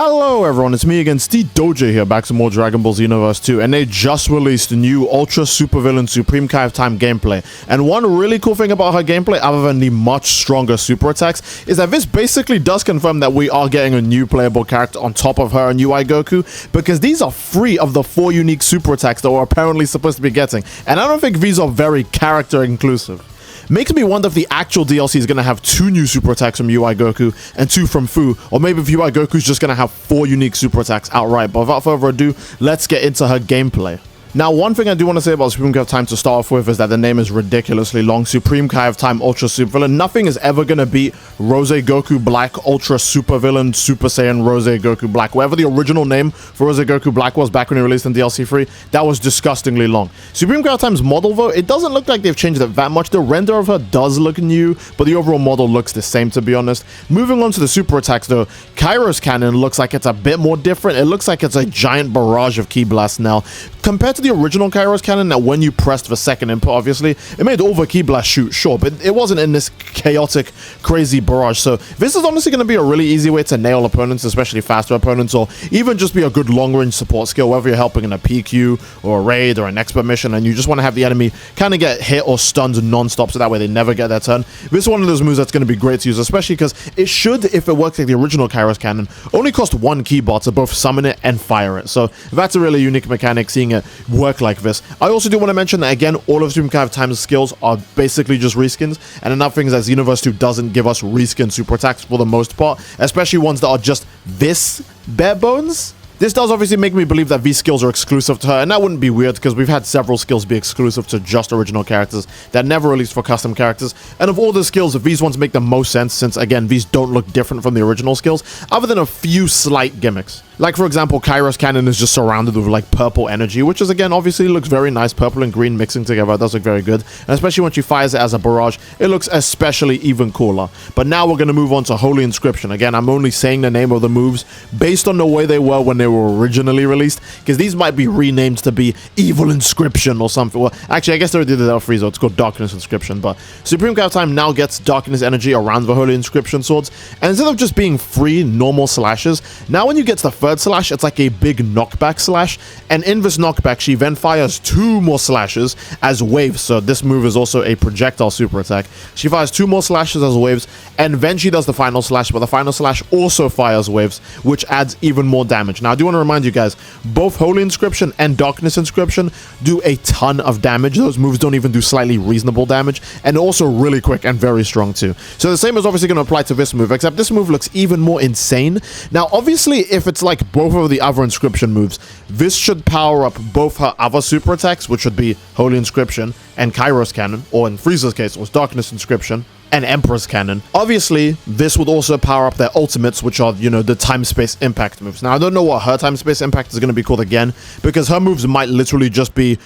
Hello everyone, it's me again, Steve Doja here, back to more Dragon Ball Xenoverse 2, and they just released the new Ultra Supervillain Supreme Kai of Time gameplay. And one really cool thing about her gameplay, other than the much stronger super attacks, is that this basically does confirm that we are getting a new playable character on top of her and UI Goku, because these are 3 of the 4 unique super attacks that we're apparently supposed to be getting, and I don't think these are very character inclusive. Makes me wonder if the actual DLC is going to have 2 new super attacks from UI Goku and 2 from Fu, or maybe if UI Goku is just going to have 4 unique super attacks outright. But without further ado, let's get into her gameplay. Now, one thing I do want to say about Supreme Kai of Time to start off with is that the name is ridiculously long. Supreme Kai of Time Ultra Supervillain. Nothing is ever going to beat Rose Goku Black Ultra Supervillain Super Saiyan Rose Goku Black. Whatever the original name for Rose Goku Black was back when it released in DLC 3, that was disgustingly long. Supreme Kai of Time's model, though, it doesn't look like they've changed it that much. The render of her does look new, but the overall model looks the same, to be honest. Moving on to the super attacks, though, Kairos Cannon looks like it's a bit more different. It looks like it's a giant barrage of Ki Blasts now. Compared to the original Kairos Cannon, that when you pressed the second input, obviously, it made all the Ki Blast shoot, sure, but it wasn't in this chaotic, crazy barrage. So this is honestly going to be a really easy way to nail opponents, especially faster opponents, or even just be a good long-range support skill, whether you're helping in a PQ, or a raid, or an expert mission, and you just want to have the enemy kind of get hit or stunned non-stop, so that way they never get their turn. This is one of those moves that's going to be great to use, especially because it should, if it works like the original Kairos Cannon, only cost 1 Ki bar to both summon it and fire it. So that's a really unique mechanic, seeing it work like this. I also do want to mention that, again, all of Supreme Kai of Time's skills are basically just reskins, and another thing is that Xenoverse 2 doesn't give us reskin super attacks for the most part, especially ones that are just this bare bones. This does obviously make me believe that these skills are exclusive to her, and that wouldn't be weird because we've had several skills be exclusive to just original characters that never released for custom characters. And of all the skills, these ones make the most sense since, again, these don't look different from the original skills, other than a few slight gimmicks. Like, for example, Kairos Cannon is just surrounded with, like, purple energy, which is, again, obviously looks very nice. Purple and green mixing together, it does look very good. And especially when she fires it as a barrage, it looks especially even cooler. But now we're going to move on to Holy Inscription. Again, I'm only saying the name of the moves based on the way they were when they were originally released, because these might be renamed to be Evil Inscription or something. Well, actually, I guess they already did that for Frieza. It's called Darkness Inscription. But Supreme Kai of Time now gets Darkness energy around the Holy Inscription swords. And instead of just being 3 normal slashes, now when you get to the 3rd slash, it's like a big knockback slash, and in this knockback she then fires 2 more slashes as waves. So this move is also a projectile super attack. She fires 2 more slashes as waves, and then she does the final slash, but the final slash also fires waves, which adds even more damage. Now I do want to remind you guys, both Holy Inscription and Darkness Inscription do a ton of damage. Those moves don't even do slightly reasonable damage, and also really quick and very strong too. So the same is obviously going to apply to this move, except this move looks even more insane. Now obviously, if it's like both of the other Inscription moves, this should power up both her other super attacks, which would be Holy Inscription and Kairos Cannon, or in Frieza's case it was Darkness Inscription and Emperor's Cannon. Obviously, this would also power up their ultimates, which are, you know, the time-space impact moves. Now, I don't know what her time-space impact is going to be called again, because her moves might literally just be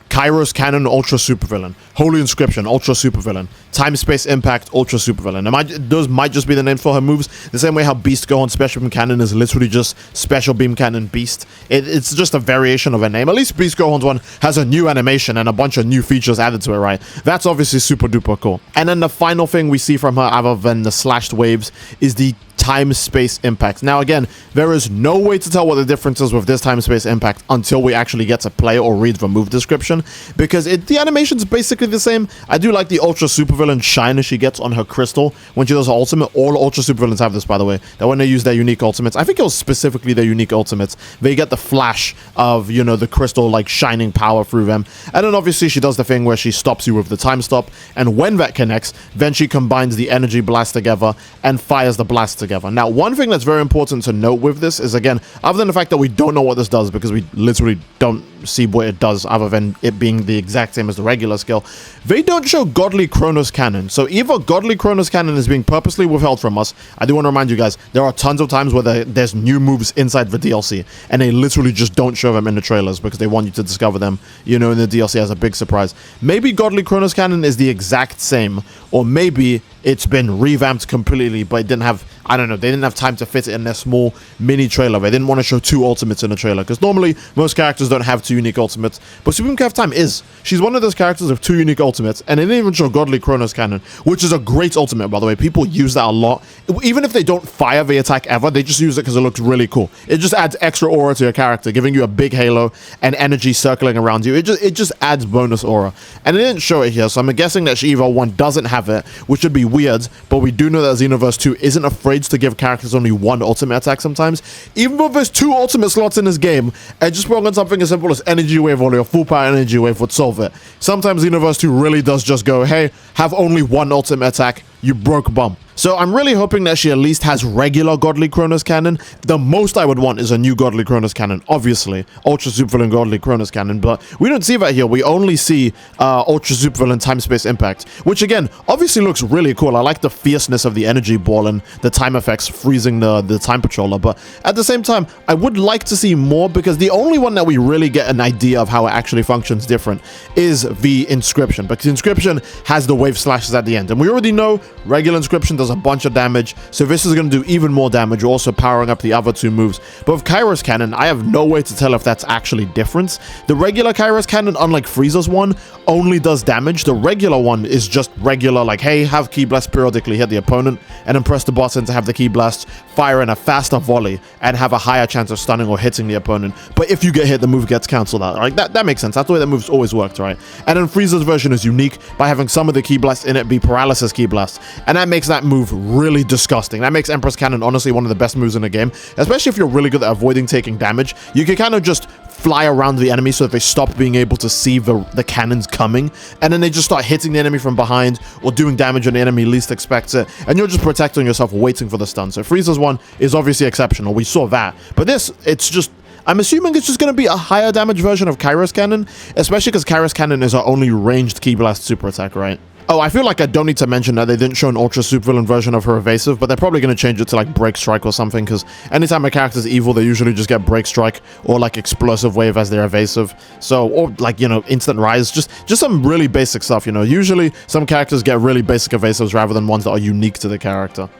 Kairos Cannon Ultra Supervillain, Holy Inscription Ultra Supervillain, Time Space Impact Ultra Supervillain. Those might just be the names for her moves, the same way how Beast Gohan Special Beam Cannon is literally just Special Beam Cannon Beast. It's just a variation of a name. At least Beast Gohan's one has a new animation and a bunch of new features added to it, right? That's obviously super duper cool. And then the final thing we see from her, other than the slashed waves, is the time-space impact. Now again, there is no way to tell what the difference is with this time-space impact until we actually get to play or read the move description, because the animation's basically the same. I do like the Ultra Supervillain shine she gets on her crystal when she does her ultimate. All Ultra Supervillains have this, by the way, that when they use their unique ultimates, I think it was specifically their unique ultimates, they get the flash of, you know, the crystal like shining power through them. And then obviously she does the thing where she stops you with the time stop, and when that connects, then she combines the energy blast together and fires the blast together. Now, one thing that's very important to note with this is, again, other than the fact that we don't know what this does, because we literally don't see what it does other than it being the exact same as the regular skill, they don't show Godly Kronos Cannon. So either Godly Kronos Cannon is being purposely withheld from us. I do want to remind you guys, there are tons of times where there's new moves inside the DLC, and they literally just don't show them in the trailers because they want you to discover them, you know, in the DLC as a big surprise. Maybe Godly Kronos Cannon is the exact same, or maybe it's been revamped completely, but it didn't have, I don't know, they didn't have time to fit it in their small mini trailer. They didn't want to show 2 ultimates in a trailer, because normally most characters don't have 2 unique ultimates, but Supreme Cav Time is. She's one of those characters with 2 unique ultimates, and they didn't even show Godly Chronos Cannon, which is a great ultimate, by the way. People use that a lot. Even if they don't fire the attack ever, they just use it because it looks really cool. It just adds extra aura to your character, giving you a big halo and energy circling around you. It just adds bonus aura, and they didn't show it here, so I'm guessing that Shiva 1 doesn't have it, which would be weird, but we do know that Xenoverse 2 isn't afraid to give characters only 1 ultimate attack sometimes. Even though there's 2 ultimate slots in this game, and just putting on something as simple as Energy Wave or your full power Energy Wave would solve it. Sometimes Xenoverse 2 really does just go, hey, have only 1 ultimate attack, you broke bum. So I'm really hoping that she at least has regular Godly Chronos Cannon. The most I would want is a new Godly Chronos Cannon, obviously. Ultra Supervillain Godly Chronos Cannon, but we don't see that here. We only see Ultra Supervillain Time Space Impact, which again, obviously looks really cool. I like the fierceness of the energy ball and the time effects freezing the Time Patroller, but at the same time, I would like to see more, because the only one that we really get an idea of how it actually functions different is the Inscription, because Inscription has the wave slashes at the end, and we already know regular Inscription does a bunch of damage, so this is going to do even more damage, also powering up the other 2 moves. But with Kairos Cannon, I have no way to tell if that's actually different. The regular Kairos Cannon, unlike Frieza's one, only does damage. The regular one is just regular, like, hey, have Ki Blast periodically hit the opponent, and then press the button to have the Ki Blast fire in a faster volley and have a higher chance of stunning or hitting the opponent. But if you get hit, the move gets cancelled out. Right? That makes sense. That's the way that move's always worked, right? And then Frieza's version is unique by having some of the Ki Blasts in it be Paralysis Ki Blasts, and that makes that move really disgusting. That makes Empress Cannon honestly one of the best moves in the game, especially if you're really good at avoiding taking damage. You can kind of just fly around the enemy so that they stop being able to see the cannons coming, and then they just start hitting the enemy from behind or doing damage when the enemy least expects it, and you're just protecting yourself, waiting for the stun. So Frieza's one is obviously exceptional. We saw that, but this, it's just, I'm assuming it's just going to be a higher damage version of Kairos Cannon, especially because Kairos Cannon is our only ranged Ki Blast super attack, right? Oh, I feel like I don't need to mention that they didn't show an Ultra Supervillain version of her evasive, but they're probably going to change it to like Break Strike or something, because anytime a character's evil, they usually just get Break Strike or like Explosive Wave as their evasive. So, or like, you know, Instant Rise, just some really basic stuff, you know. Usually some characters get really basic evasives rather than ones that are unique to the character.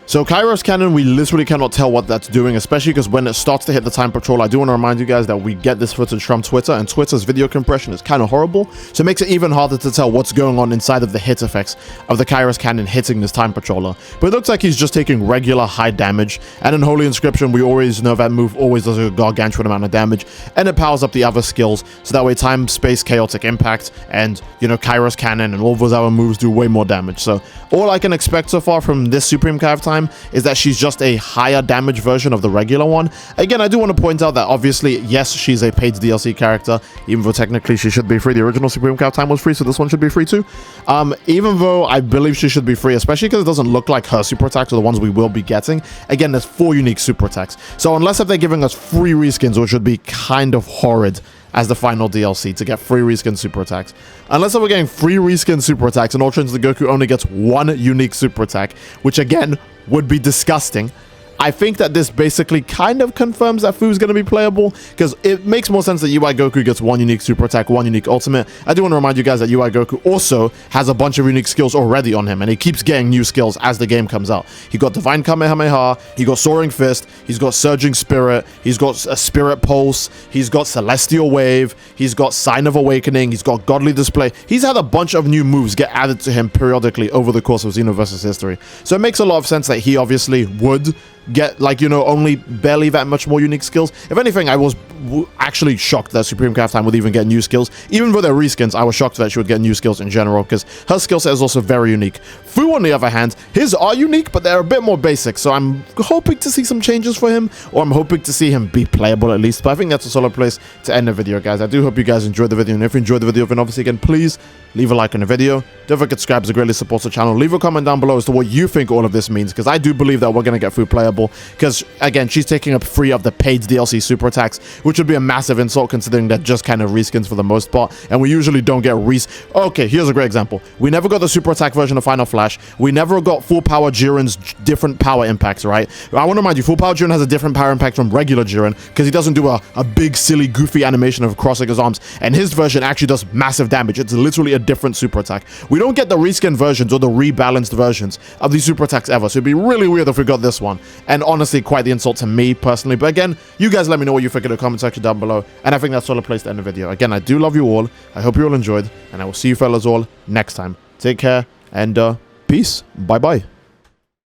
So Kairos Cannon, we literally cannot tell what that's doing, especially because when it starts to hit the Time Patrol, I do want to remind you guys that we get this footage from Twitter, and Twitter's video compression is kind of horrible, so it makes it even harder to tell what's going on inside of the hit effects of the Kairos Cannon hitting this Time Patroller. But it looks like he's just taking regular high damage, and in Holy Inscription, we always know that move always does a gargantuan amount of damage, and it powers up the other skills, so that way Time, Space, Chaotic Impact, and, you know, Kairos Cannon and all those other moves do way more damage. So all I can expect so far from this Supreme Cav Time is that she's just a higher damage version of the regular one. Again, I do want to point out that obviously, yes, she's a paid DLC character, even though technically she should be free. The original Supreme Cav Time was free, so this one should be free too. Even though I believe she should be free, especially because it doesn't look like her super attacks are the ones we will be getting. Again, there's 4 unique super attacks. So unless if they're giving us free reskins, which would be kind of horrid as the final DLC to get free reskin super attacks. Unless we're getting free reskin super attacks and Ultra Instinct Goku only gets 1 unique super attack, which again would be disgusting. I think that this basically kind of confirms that Fu's going to be playable, because it makes more sense that UI Goku gets 1 unique super attack, 1 unique ultimate. I do want to remind you guys that UI Goku also has a bunch of unique skills already on him, and he keeps getting new skills as the game comes out. He got Divine Kamehameha, he got Soaring Fist, he's got Surging Spirit, he's got a Spirit Pulse, he's got Celestial Wave, he's got Sign of Awakening, he's got Godly Display. He's had a bunch of new moves get added to him periodically over the course of Xenoverse's history. So it makes a lot of sense that he obviously would get, like, you know, only barely that much more unique skills. If anything, I was actually shocked that Supreme Cav Time would even get new skills. Even though they're reskins, I was shocked that she would get new skills in general, because her skill set is also very unique. Fu, on the other hand, his are unique, but they're a bit more basic, so I'm hoping to see some changes for him, or I'm hoping to see him be playable at least. But I think that's a solid place to end the video, guys. I do hope you guys enjoyed the video, and if you enjoyed the video, then obviously, again, please leave a like on the video. Don't forget to subscribe, as it greatly supports the channel. Leave a comment down below as to what you think all of this means, because I do believe that we're going to get Fu playable. unplayable, because again, she's taking up 3 of the paid DLC super attacks, which would be a massive insult considering they're just kind of reskins for the most part, and we usually don't get Okay, here's a great example. We never got the super attack version of Final Flash. We never got full power Jiren's different power impacts, right? I want to remind you, full power Jiren has a different power impact from regular Jiren, because he doesn't do a big, silly, goofy animation of crossing his arms, and his version actually does massive damage. It's literally a different super attack. We don't get the reskin versions or the rebalanced versions of these super attacks ever, so it'd be really weird if we got this one, and honestly, quite the insult to me personally. But again, you guys let me know what you think in the comment section down below, and I think that's all a place to end the video. Again, I do love you all. I hope you all enjoyed, and I will see you fellas all next time. Take care, and peace. Bye-bye.